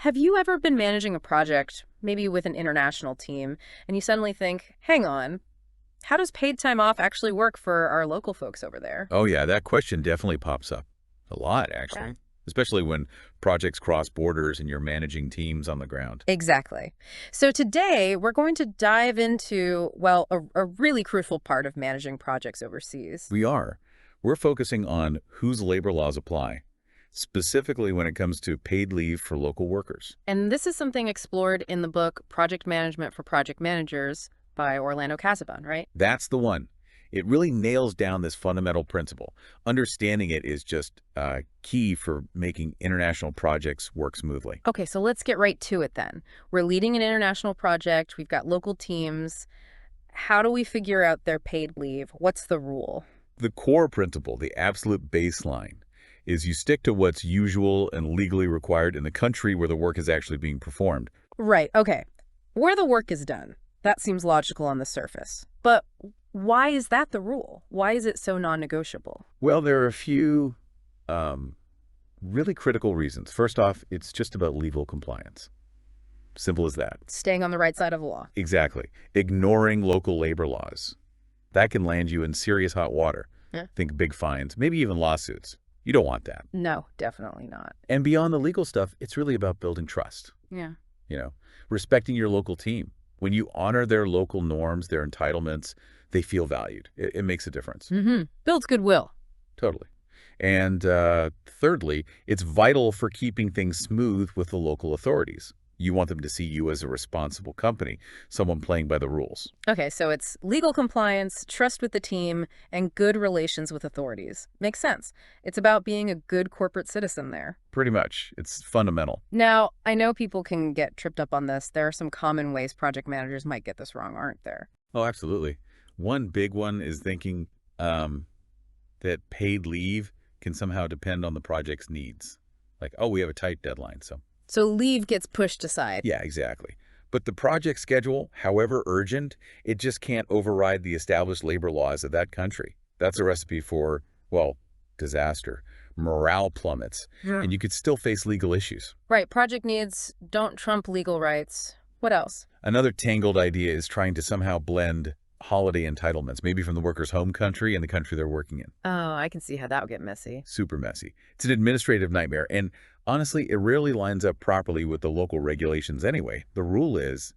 Have you ever been managing a project, maybe with an international team, and you suddenly think, hang on, how does paid time off actually work for our local folks over there? Oh, yeah, that question definitely pops up a lot, Yeah. actually, especially when projects cross borders and you're managing teams on the ground. Exactly. So today we're going to dive into, well, a really crucial part of managing projects overseas. We are. We're focusing on whose labor laws apply, specifically when it comes to paid leave for local workers. And this is something explored in the book Project Management for Project Managers by Orlando Casaban, right? That's the one. It really nails down this fundamental principle. Understanding it is just key for making international projects work smoothly. Okay, so let's get right to it then. We're leading an international project. We've got local teams. How do we figure out their paid leave? What's the rule? The core principle, the absolute baseline, is you stick to what's usual and legally required in the country where the work is actually being performed. Right, okay. Where the work is done. That seems logical on the surface. But why is that the rule? Why is it so non-negotiable? Well, there are a few um, really critical reasons. First off, it's just about legal compliance. Simple as that. Staying on the right side of the law. Exactly. Ignoring local labor laws. That can land you in serious hot water. Yeah. Think big fines, maybe even lawsuits. You don't want that. No, definitely not. And beyond the legal stuff, it's really about building trust, Yeah. respecting your local team. When you honor their local norms, their entitlements, they feel valued. It makes a difference. Builds goodwill. Totally. And thirdly, it's vital for keeping things smooth with the local authorities. You want them to see you as a responsible company, someone playing by the rules. Okay, so it's legal compliance, trust with the team, and good relations with authorities. Makes sense. It's about being a good corporate citizen there. Pretty much. It's fundamental. Now, I know people can get tripped up on this. There are some common ways project managers might get this wrong, aren't there? Oh, absolutely. One big one is thinking that paid leave can somehow depend on the project's needs. Like, oh, we have a tight deadline, so. So leave gets pushed aside. Yeah, exactly. But the project schedule, however urgent, it just can't override the established labor laws of that country. That's a recipe for, well, disaster. Morale plummets, Yeah. and you could still face legal issues. Right, project needs don't trump legal rights. What else? Another tangled idea is trying to somehow blend holiday entitlements, maybe from the worker's home country and the country they're working in. Oh, I can see how that would get messy. Super messy. It's an administrative nightmare, and honestly, it rarely lines up properly with the local regulations anyway. The rule is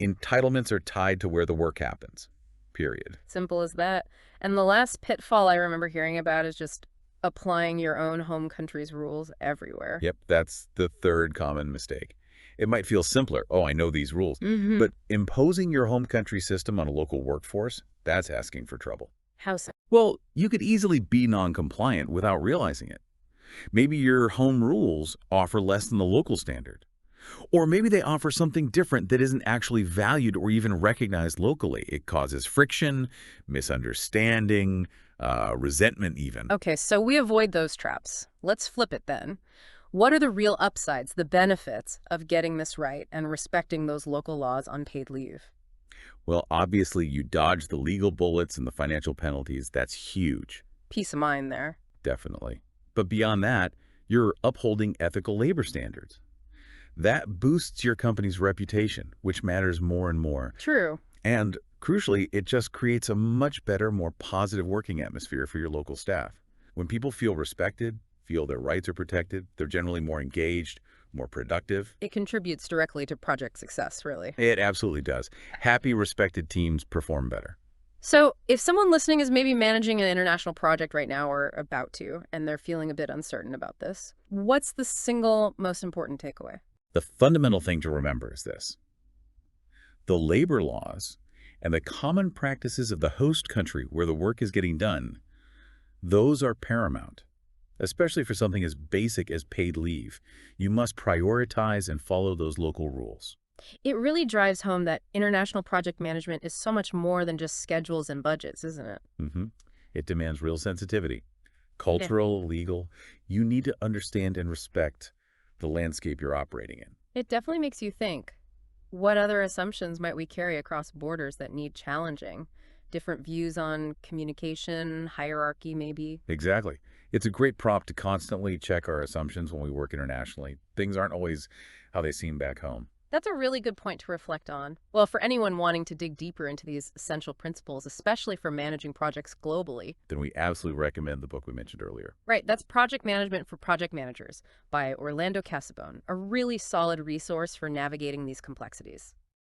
entitlements are tied to where the work happens, period. Simple as that. And the last pitfall I remember hearing about is just applying your own home country's rules everywhere. Yep, that's the third common mistake. It might feel simpler. Oh, I know these rules. Mm-hmm. But imposing your home country system on a local workforce, that's asking for trouble. How so? Well, you could easily be non-compliant without realizing it. Maybe your home rules offer less than the local standard. Or maybe they offer something different that isn't actually valued or even recognized locally. It causes friction, misunderstanding, resentment even. Okay, so we avoid those traps. Let's flip it then. What are the real upsides, the benefits of getting this right and respecting those local laws on paid leave? Well, obviously, you dodge the legal bullets and the financial penalties. That's huge, Peace of mind there. definitely. But beyond that, you're upholding ethical labor standards. That boosts your company's reputation, which matters more and more. True. And crucially, it just creates a much better, more positive working atmosphere for your local staff. When people feel respected, feel their rights are protected, they're generally more engaged, more productive. It contributes directly to project success, really. It absolutely does. Happy, respected teams perform better. So if someone listening is maybe managing an international project right now or about to, and they're feeling a bit uncertain about this, what's the single most important takeaway? The fundamental thing to remember is this. The labor laws and the common practices of the host country where the work is getting done, those are paramount, especially for something as basic as paid leave. You must prioritize and follow those local rules. It really drives home that international project management is so much more than just schedules and budgets, isn't it? It demands real sensitivity. Cultural, legal, you need to understand and respect the landscape you're operating in. It definitely makes you think. What other assumptions might we carry across borders that need challenging? Different views on communication, hierarchy, maybe? Exactly. It's a great prompt to constantly check our assumptions when we work internationally. Things aren't always how they seem back home. That's a really good point to reflect on. Well, for anyone wanting to dig deeper into these essential principles, especially for managing projects globally, Then we absolutely recommend the book we mentioned earlier. right, that's Project Management for Project Managers by Orlando Casabone, a really solid resource for navigating these complexities.